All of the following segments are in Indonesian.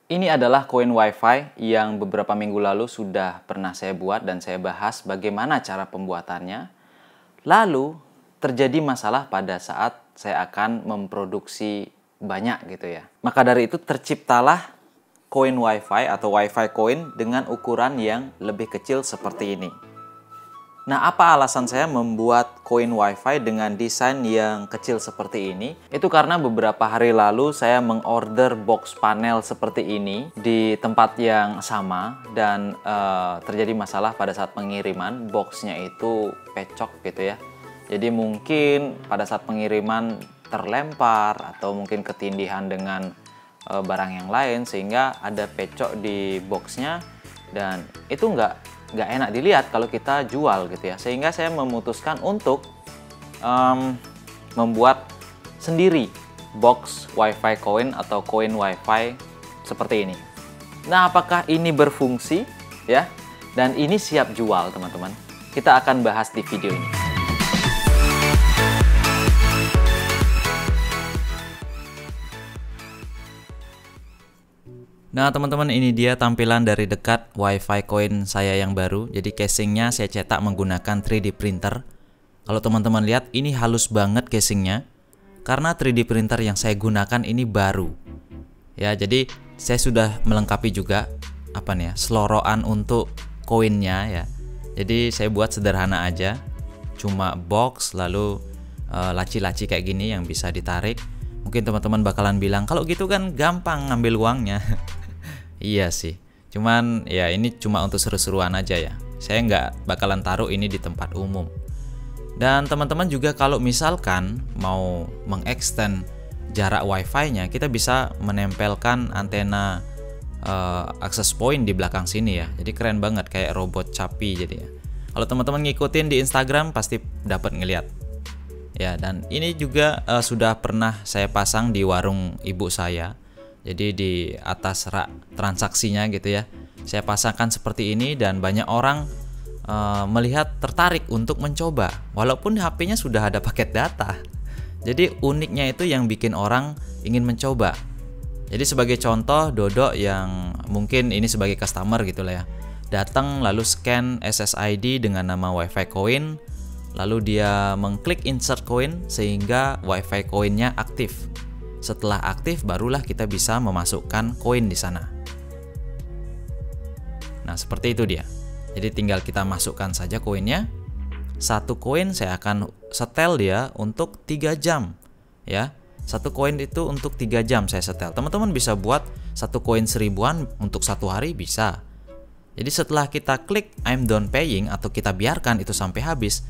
Ini adalah koin WiFi yang beberapa minggu lalu sudah pernah saya buat dan saya bahas bagaimana cara pembuatannya. Lalu terjadi masalah pada saat saya akan memproduksi banyak gitu ya. Maka dari itu terciptalah koin WiFi atau WiFi koin dengan ukuran yang lebih kecil seperti ini. Nah, apa alasan saya membuat koin WiFi dengan desain yang kecil seperti ini? Itu karena beberapa hari lalu saya mengorder box panel seperti ini di tempat yang sama dan terjadi masalah pada saat pengiriman, boxnya itu pecok gitu ya. Jadi mungkin pada saat pengiriman terlempar atau mungkin ketindihan dengan barang yang lain sehingga ada pecok di boxnya dan itu nggak enak dilihat kalau kita jual gitu ya, sehingga saya memutuskan untuk membuat sendiri box WiFi coin atau koin WiFi seperti ini. Nah, apakah ini berfungsi ya? Dan ini siap jual teman-teman. Kita akan bahas di video ini. Nah teman-teman, ini dia tampilan dari dekat WiFi coin saya yang baru. Jadi casingnya saya cetak menggunakan 3D printer. Kalau teman-teman lihat, ini halus banget casingnya karena 3D printer yang saya gunakan ini baru. Ya, jadi saya sudah melengkapi juga seloroan untuk koinnya ya. Jadi saya buat sederhana aja, cuma box lalu laci-laci kayak gini yang bisa ditarik. Mungkin teman-teman bakalan bilang, kalau gitu kan gampang ngambil uangnya. Iya sih, cuman ya ini cuma untuk seru-seruan aja ya. Saya nggak bakalan taruh ini di tempat umum. Dan teman-teman juga kalau misalkan mau mengextend jarak WiFi-nya, kita bisa menempelkan antena access point di belakang sini ya. Jadi keren banget, kayak robot Capi jadi ya. Kalau teman-teman ngikutin di Instagram pasti dapat ngeliat. Ya, dan ini juga sudah pernah saya pasang di warung ibu saya. Jadi di atas rak transaksinya gitu ya, saya pasangkan seperti ini dan banyak orang melihat tertarik untuk mencoba walaupun HP-nya sudah ada paket data. Jadi uniknya itu yang bikin orang ingin mencoba. Jadi sebagai contoh, Dodo yang mungkin ini sebagai customer gitu lah ya, datang lalu scan SSID dengan nama WiFi coin, lalu dia mengklik insert coin sehingga WiFi coinnya aktif. Setelah aktif barulah kita bisa memasukkan koin di sana. Nah, seperti itu dia. Jadi tinggal kita masukkan saja koinnya. Satu koin saya akan setel dia untuk 3 jam ya. Satu koin itu untuk 3 jam saya setel. Teman-teman bisa buat satu koin 1000-an untuk 1 hari bisa. Jadi setelah kita klik I'm done paying atau kita biarkan itu sampai habis,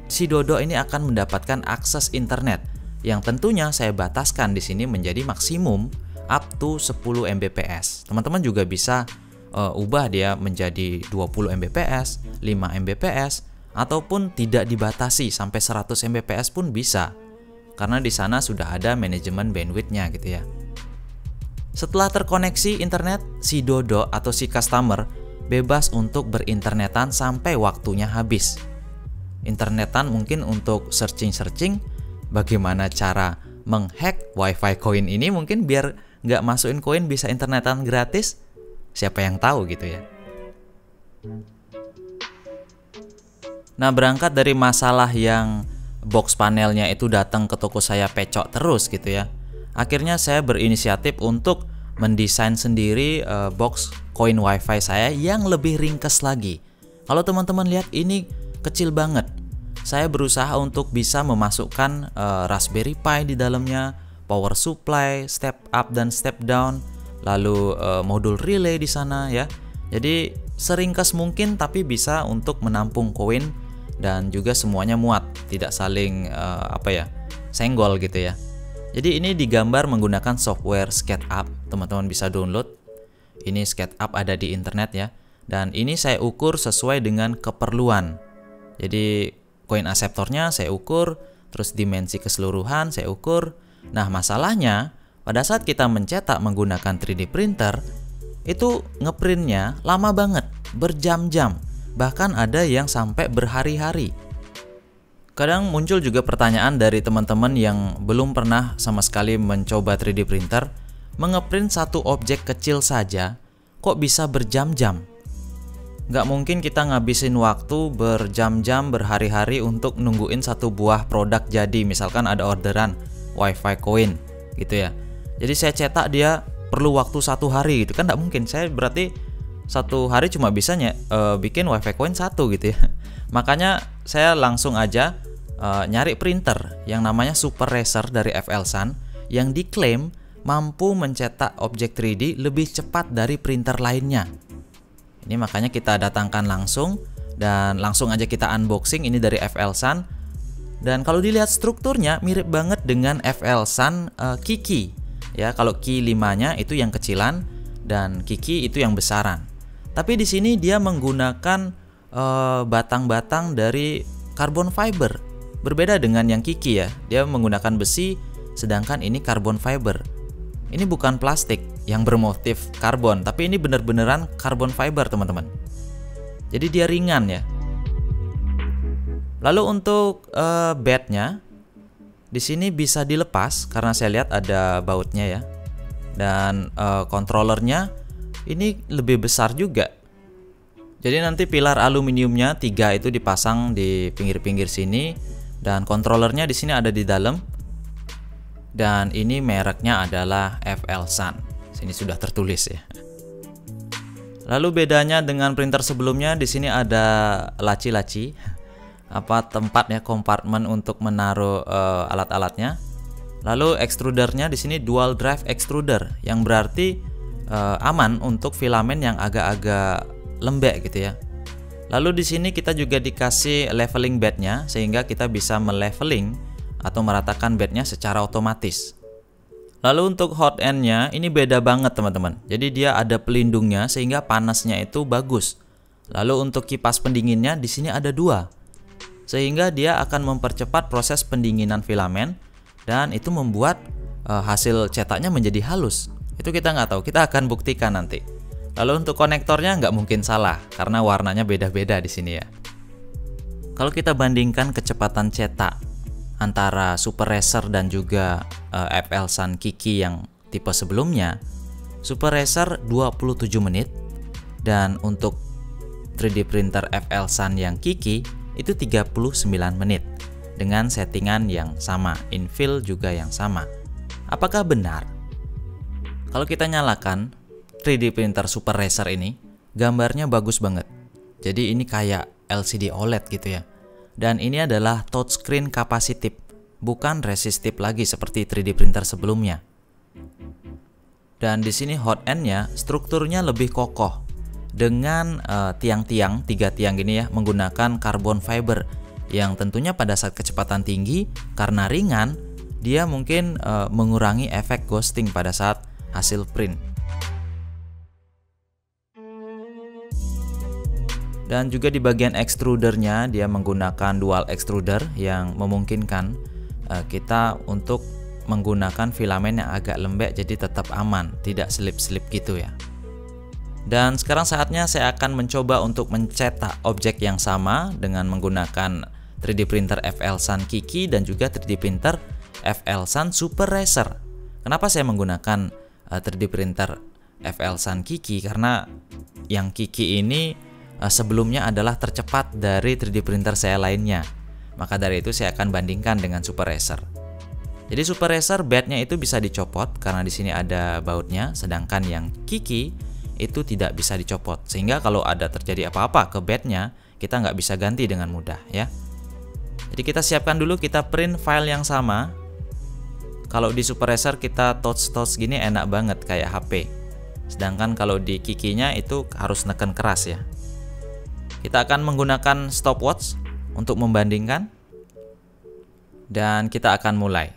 si Dodo ini akan mendapatkan akses internet yang tentunya saya bataskan di sini menjadi maksimum up to 10 Mbps. Teman-teman juga bisa ubah dia menjadi 20 Mbps, 5 Mbps, ataupun tidak dibatasi sampai 100 Mbps pun bisa. Karena di sana sudah ada manajemen bandwidth-nya gitu ya. Setelah terkoneksi internet, si Dodo atau si customer bebas untuk berinternetan sampai waktunya habis. Internetan mungkin untuk searching-searching bagaimana cara menghack WiFi coin ini, mungkin biar nggak masukin koin bisa internetan gratis. Siapa yang tahu gitu ya. Nah, berangkat dari masalah yang box panelnya itu datang ke toko saya pecok terus gitu ya, akhirnya saya berinisiatif untuk mendesain sendiri box koin WiFi saya yang lebih ringkas lagi. Kalau teman-teman lihat, ini kecil banget. Saya berusaha untuk bisa memasukkan Raspberry Pi di dalamnya, power supply, step up dan step down, lalu modul relay di sana ya. Jadi seringkas mungkin tapi bisa untuk menampung koin dan juga semuanya muat, tidak saling senggol gitu ya. Jadi ini digambar menggunakan software SketchUp, teman-teman bisa download. Ini SketchUp ada di internet ya. Dan ini saya ukur sesuai dengan keperluan. Jadi koin akseptornya saya ukur, terus dimensi keseluruhan saya ukur. Nah, masalahnya pada saat kita mencetak menggunakan 3D printer, itu ngeprintnya lama banget, berjam-jam, bahkan ada yang sampai berhari-hari. Kadang muncul juga pertanyaan dari teman-teman yang belum pernah sama sekali mencoba 3D printer, mengeprint satu objek kecil saja kok bisa berjam-jam. Nggak mungkin kita ngabisin waktu berjam-jam, berhari-hari untuk nungguin satu buah produk jadi. Misalkan ada orderan WiFi coin gitu ya. Jadi saya cetak dia perlu waktu 1 hari gitu kan, nggak mungkin. Saya berarti 1 hari cuma bisanya bikin WiFi coin 1 gitu ya. Makanya saya langsung aja nyari printer yang namanya Super Racer dari FL-Sun yang diklaim mampu mencetak objek 3D lebih cepat dari printer lainnya. Ini makanya kita datangkan langsung dan langsung aja kita unboxing. Ini dari FL-Sun. Dan kalau dilihat strukturnya mirip banget dengan FL-Sun Kiki. Ya, kalau Ki 5-nya itu yang kecilan dan Kiki itu yang besaran. Tapi di sini dia menggunakan batang-batang dari carbon fiber. Berbeda dengan yang Kiki ya, dia menggunakan besi, sedangkan ini carbon fiber. Ini bukan plastik yang bermotif karbon, tapi ini bener-beneran carbon fiber teman-teman. Jadi dia ringan ya. Lalu untuk bednya, di sini bisa dilepas karena saya lihat ada bautnya ya. Dan controllernya ini lebih besar juga. Jadi nanti pilar aluminiumnya 3 itu dipasang di pinggir-pinggir sini. Dan controllernya di sini ada di dalam. Dan ini mereknya adalah FL-Sun. Sini sudah tertulis ya. Lalu bedanya dengan printer sebelumnya, di sini ada laci-laci, tempat ya, kompartemen untuk menaruh alat-alatnya. Lalu extrudernya di sini dual drive extruder, yang berarti aman untuk filamen yang agak-agak lembek gitu ya. Lalu di sini kita juga dikasih leveling bednya sehingga kita bisa meleveling atau meratakan bednya secara otomatis. Lalu untuk hot end-nya ini beda banget teman-teman. Jadi dia ada pelindungnya sehingga panasnya itu bagus. Lalu untuk kipas pendinginnya di sini ada 2. Sehingga dia akan mempercepat proses pendinginan filamen dan itu membuat hasil cetaknya menjadi halus. Itu kita nggak tahu, kita akan buktikan nanti. Lalu untuk konektornya nggak mungkin salah karena warnanya beda-beda di sini ya. Kalau kita bandingkan kecepatan cetak antara Super Racer dan juga FL-Sun Kiki yang tipe sebelumnya, Super Racer 27 menit dan untuk 3D printer FL-Sun yang Kiki itu 39 menit dengan settingan yang sama, infill juga yang sama. Apakah benar? Kalau kita nyalakan 3D printer Super Racer ini, gambarnya bagus banget. Jadi ini kayak LCD OLED gitu ya. Dan ini adalah touchscreen capacitive, bukan resistive lagi seperti 3D printer sebelumnya. Dan di sini hot end-nya strukturnya lebih kokoh dengan tiang-tiang, 3 tiang gini ya, menggunakan carbon fiber yang tentunya pada saat kecepatan tinggi karena ringan, dia mungkin mengurangi efek ghosting pada saat hasil print. Dan juga di bagian extrudernya dia menggunakan dual extruder yang memungkinkan kita untuk menggunakan filamen yang agak lembek jadi tetap aman, tidak selip-selip gitu ya. Dan sekarang saatnya saya akan mencoba untuk mencetak objek yang sama dengan menggunakan 3D printer FL-Sun Kiki dan juga 3D printer FL-Sun Super Racer. Kenapa saya menggunakan 3D printer FL-Sun Kiki? Karena yang Kiki ini sebelumnya adalah tercepat dari 3D printer saya lainnya. Maka dari itu saya akan bandingkan dengan Super Racer. Jadi Super Racer bednya itu bisa dicopot karena di sini ada bautnya, sedangkan yang Kiki itu tidak bisa dicopot. Sehingga kalau ada terjadi apa-apa ke bednya, kita nggak bisa ganti dengan mudah ya. Jadi kita siapkan dulu, kita print file yang sama. Kalau di Super Racer kita touch gini enak banget kayak HP. Sedangkan kalau di Kikinya itu harus neken keras ya. Kita akan menggunakan stopwatch untuk membandingkan dan kita akan mulai.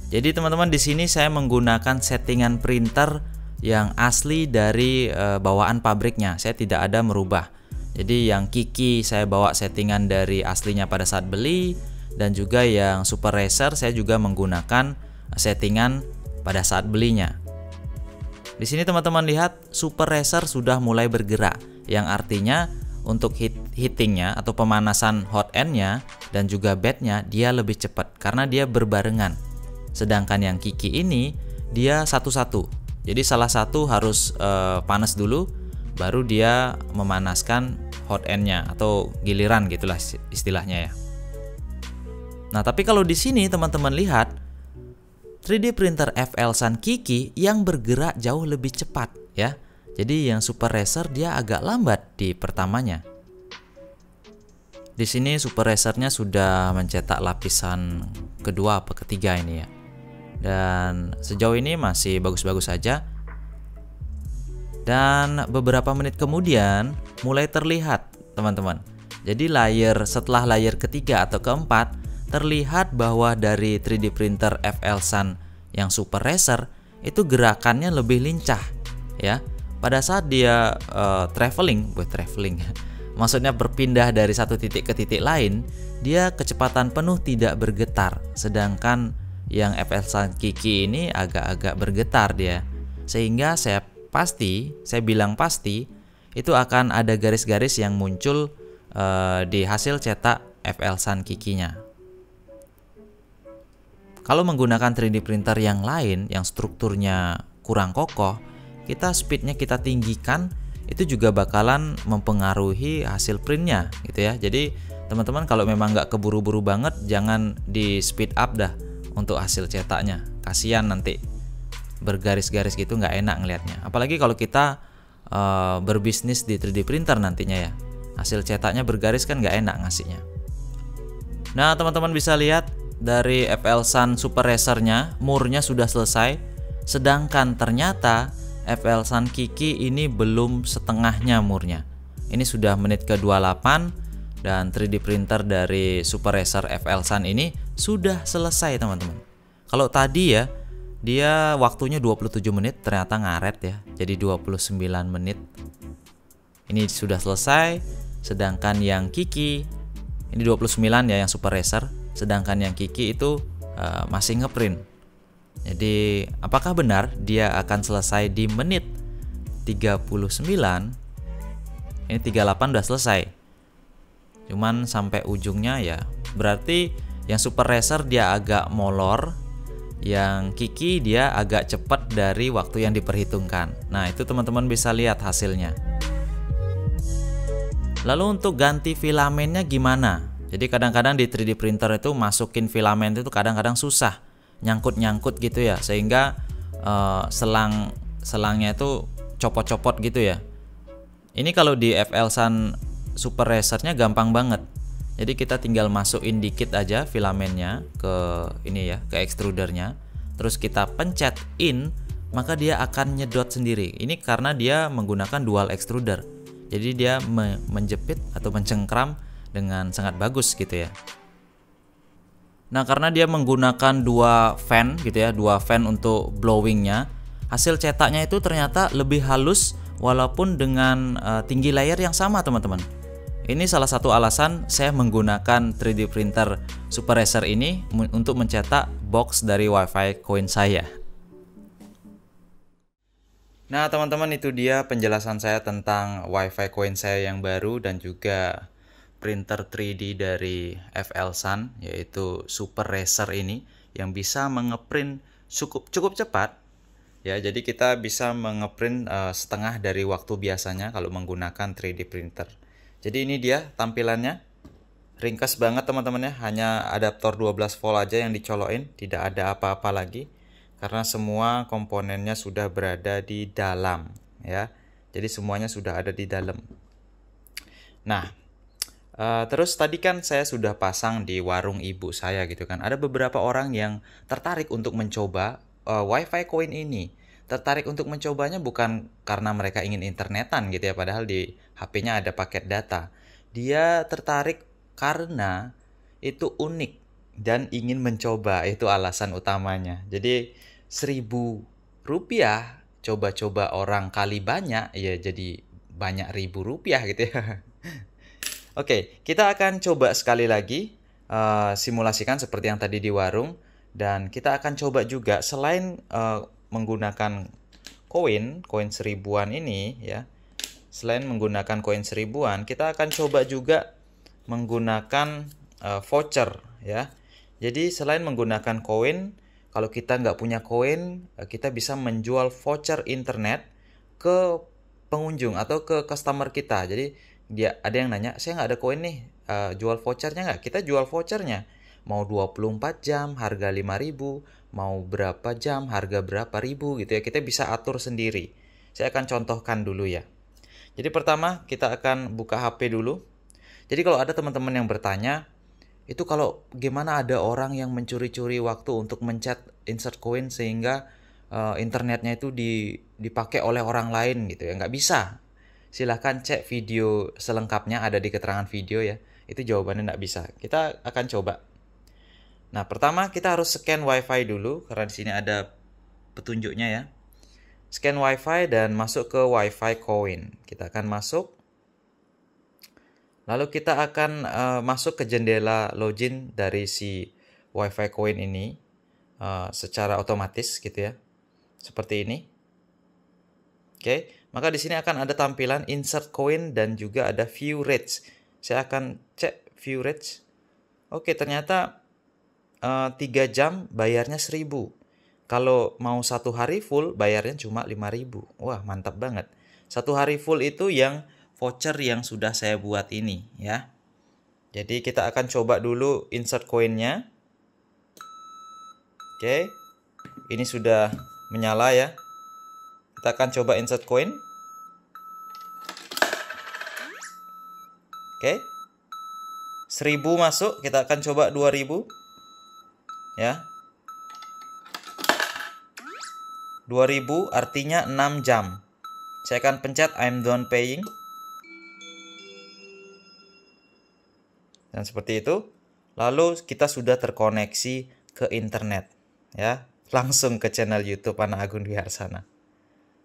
Jadi teman-teman di sini saya menggunakan settingan printer yang asli dari bawaan pabriknya. Saya tidak ada merubah. Jadi yang Kiki saya bawa settingan dari aslinya pada saat beli dan juga yang Super Racer saya juga menggunakan settingan pada saat belinya. Di sini teman-teman lihat Super Racer sudah mulai bergerak, yang artinya untuk heatingnya atau pemanasan hot end-nya dan juga bednya dia lebih cepat karena dia berbarengan. Sedangkan yang Kiki ini dia satu-satu. Jadi salah satu harus panas dulu, baru dia memanaskan hot end-nya atau giliran gitulah istilahnya ya. Nah, tapi kalau di sini teman-teman lihat 3D printer FL Sun Kiki yang bergerak jauh lebih cepat ya. Jadi yang Super Racer dia agak lambat di pertamanya. Di sini Super Racer-nya sudah mencetak lapisan kedua atau ketiga ini ya. Dan sejauh ini masih bagus-bagus saja. Dan beberapa menit kemudian mulai terlihat teman-teman. Jadi setelah layer ketiga atau keempat terlihat bahwa dari 3D printer FL Sun yang Super Racer itu gerakannya lebih lincah ya. Pada saat dia traveling, maksudnya berpindah dari satu titik ke titik lain, dia kecepatan penuh tidak bergetar. Sedangkan yang FL Sun Kiki ini agak-agak bergetar dia. Sehingga saya bilang pasti itu akan ada garis-garis yang muncul di hasil cetak FL Sun Kikinya. Kalau menggunakan 3D printer yang lain yang strukturnya kurang kokoh, speednya kita tinggikan, itu juga bakalan mempengaruhi hasil printnya gitu ya. Jadi teman-teman kalau memang nggak keburu-buru banget, jangan di speed up dah untuk hasil cetaknya. Kasihan nanti bergaris-garis gitu, nggak enak ngelihatnya. Apalagi kalau kita berbisnis di 3D printer nantinya ya, hasil cetaknya bergaris kan nggak enak ngasihnya. Nah teman-teman bisa lihat dari FL Sun Super Racer-nya murnya sudah selesai, sedangkan ternyata FL Sun Kiki ini belum setengahnya murnya. Ini sudah menit ke-28 dan 3D printer dari Super Racer FL Sun ini sudah selesai teman-teman. Kalau tadi ya dia waktunya 27 menit, ternyata ngaret ya, jadi 29 menit. Ini sudah selesai, sedangkan yang Kiki ini 29 ya yang Super Racer, sedangkan yang Kiki itu masih ngeprint. Jadi apakah benar dia akan selesai di menit 39? Ini 38 udah selesai. Cuman sampai ujungnya ya. Berarti yang Super Racer dia agak molor, yang Kiki dia agak cepat dari waktu yang diperhitungkan. Nah, itu teman-teman bisa lihat hasilnya. Lalu untuk ganti filamennya gimana? Jadi kadang-kadang di 3D printer itu masukin filamen itu kadang-kadang susah, nyangkut-nyangkut gitu ya, sehingga selangnya itu copot-copot gitu ya. Ini kalau di FL Sun Super Racer-nya gampang banget. Jadi kita tinggal masukin dikit aja filamennya ke ini ya, ke extrudernya. Terus kita pencet in, maka dia akan nyedot sendiri. Ini karena dia menggunakan dual extruder. Jadi dia menjepit atau mencengkram dengan sangat bagus gitu ya. Nah, karena dia menggunakan dua fan gitu ya, dua fan untuk blowingnya, hasil cetaknya itu ternyata lebih halus walaupun dengan tinggi layer yang sama teman-teman. Ini salah satu alasan saya menggunakan 3D printer Super Racer ini untuk mencetak box dari WiFi coin saya. Nah teman-teman, itu dia penjelasan saya tentang WiFi coin saya yang baru dan juga printer 3D dari FL Sun, yaitu Super Racer ini yang bisa mengeprint cukup cepat ya. Jadi kita bisa mengeprint setengah dari waktu biasanya kalau menggunakan 3D printer. Jadi ini dia tampilannya, ringkas banget teman-teman ya, hanya adaptor 12 volt aja yang dicolokin, tidak ada apa-apa lagi karena semua komponennya sudah berada di dalam ya. Jadi semuanya sudah ada di dalam. Nah, terus tadi kan saya sudah pasang di warung ibu saya gitu kan. Ada beberapa orang yang tertarik untuk mencoba WiFi coin ini. Tertarik untuk mencobanya bukan karena mereka ingin internetan gitu ya, padahal di HP-nya ada paket data. Dia tertarik karena itu unik dan ingin mencoba, itu alasan utamanya. Jadi 1.000 rupiah coba-coba orang kali banyak, ya jadi banyak ribu rupiah gitu ya. Oke, kita akan coba sekali lagi simulasikan seperti yang tadi di warung. Dan kita akan coba juga selain menggunakan koin 1000-an ini ya. Selain menggunakan koin 1000-an, kita akan coba juga menggunakan voucher ya. Jadi selain menggunakan koin, kalau kita nggak punya koin, kita bisa menjual voucher internet ke pengunjung atau ke customer kita. Jadi dia ada yang nanya, saya nggak ada koin nih, jual vouchernya nggak? Kita jual vouchernya. Mau 24 jam, harga 5.000, mau berapa jam, harga berapa ribu gitu ya. Kita bisa atur sendiri. Saya akan contohkan dulu ya. Jadi pertama kita akan buka HP dulu. Jadi kalau ada teman-teman yang bertanya, itu kalau gimana ada orang yang mencuri-curi waktu untuk mencet insert coin sehingga internetnya itu dipakai oleh orang lain gitu ya. Nggak bisa. Silahkan cek video selengkapnya, ada di keterangan video ya. Itu jawabannya nggak bisa. Kita akan coba. Nah, pertama kita harus scan WiFi dulu karena di sini ada petunjuknya ya. Scan WiFi dan masuk ke WiFi coin. Kita akan masuk. Lalu kita akan masuk ke jendela login dari si WiFi coin ini secara otomatis gitu ya. Seperti ini. Oke, maka di sini akan ada tampilan insert coin dan juga ada view rates. Saya akan cek view rates. Oke, ternyata 3 jam bayarnya 1.000. Kalau mau 1 hari full bayarnya cuma 5.000. Wah, mantap banget. 1 hari full itu yang voucher yang sudah saya buat ini ya. Jadi kita akan coba dulu insert koinnya. Oke. Ini sudah menyala ya. Kita akan coba insert coin. Oke. 1.000 masuk, kita akan coba 2.000. Ya. 2.000 artinya 6 jam. Saya akan pencet I'm done paying. Dan seperti itu. Lalu kita sudah terkoneksi ke internet. Ya. Langsung ke channel YouTube Anak Agung Dwi Harsana.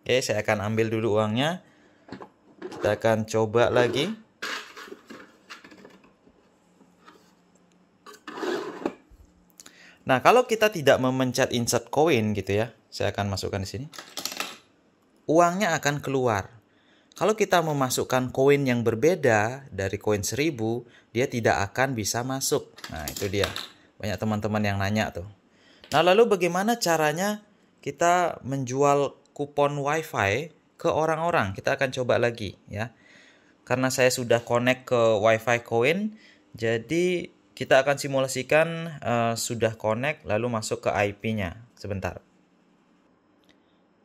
Oke, saya akan ambil dulu uangnya. Kita akan coba lagi. Nah, kalau kita tidak memencet insert coin gitu ya, saya akan masukkan di sini. Uangnya akan keluar. Kalau kita memasukkan koin yang berbeda dari koin 1.000, dia tidak akan bisa masuk. Nah, itu dia. Banyak teman-teman yang nanya tuh. Nah, lalu bagaimana caranya kita menjual kupon WiFi ke orang-orang? Kita akan coba lagi ya. Karena saya sudah connect ke WiFi coin, jadi kita akan simulasikan sudah connect lalu masuk ke IP-nya. Sebentar.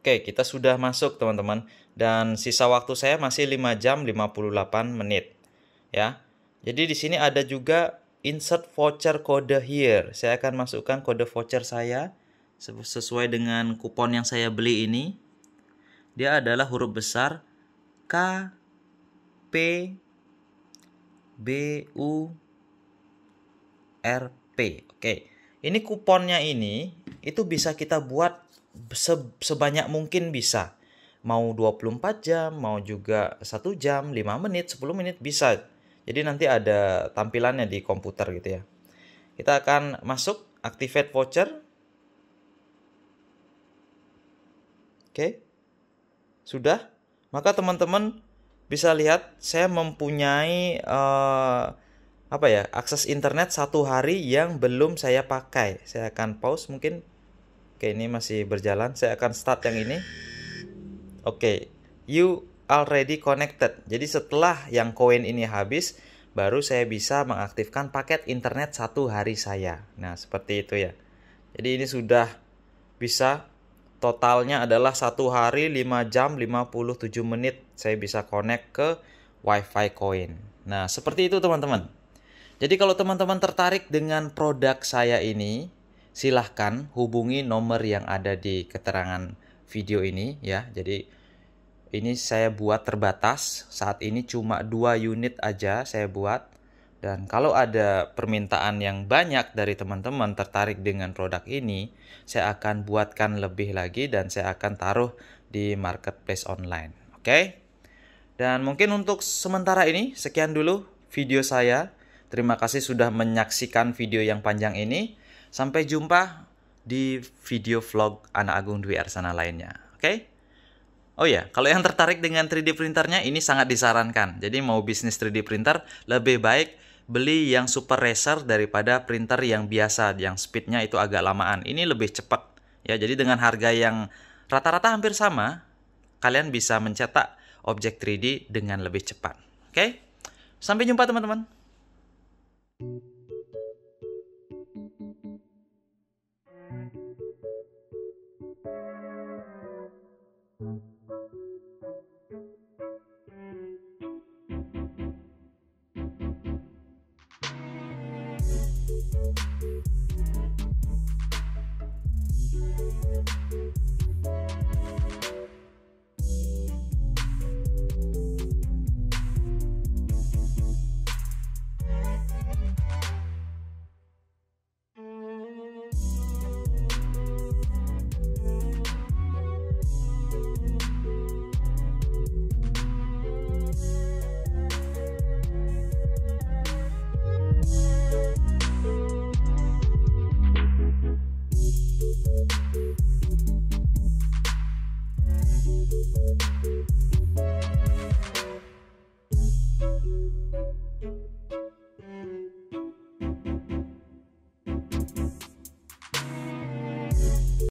Oke, kita sudah masuk teman-teman. Dan sisa waktu saya masih 5 jam 58 menit. Ya. Jadi di sini ada juga insert voucher code here. Saya akan masukkan kode voucher saya sesuai dengan kupon yang saya beli ini. Dia adalah huruf besar K P B U RP. Oke. Ini kuponnya ini itu bisa kita buat sebanyak mungkin bisa. Mau 24 jam, mau juga 1 jam, 5 menit, 10 menit bisa. Jadi nanti ada tampilannya di komputer gitu ya. Kita akan masuk activate voucher. Oke. Sudah. Maka teman-teman bisa lihat saya mempunyai akses internet 1 hari yang belum saya pakai. Saya akan pause mungkin. Oke, ini masih berjalan. Saya akan start yang ini. Oke, you already connected. Jadi setelah yang koin ini habis, baru saya bisa mengaktifkan paket internet 1 hari saya. Nah, seperti itu ya. Jadi ini sudah bisa. Totalnya adalah 1 hari 5 jam 57 menit. Saya bisa connect ke WiFi coin. Nah, seperti itu teman-teman. Jadi kalau teman-teman tertarik dengan produk saya ini, silahkan hubungi nomor yang ada di keterangan video ini ya. Jadi ini saya buat terbatas. Saat ini cuma 2 unit aja saya buat. Dan kalau ada permintaan yang banyak dari teman-teman tertarik dengan produk ini, saya akan buatkan lebih lagi dan saya akan taruh di marketplace online. Oke? Dan mungkin untuk sementara ini sekian dulu video saya. Terima kasih sudah menyaksikan video yang panjang ini. Sampai jumpa di video vlog Anak Agung Dwi Harsana lainnya. Oke? Oh ya, kalau yang tertarik dengan 3D printernya ini sangat disarankan. Jadi mau bisnis 3D printer lebih baik beli yang Super Racer daripada printer yang biasa, yang speednya itu agak lamaan. Ini lebih cepat. Ya, jadi dengan harga yang rata-rata hampir sama, kalian bisa mencetak objek 3D dengan lebih cepat. Oke? Sampai jumpa teman-teman.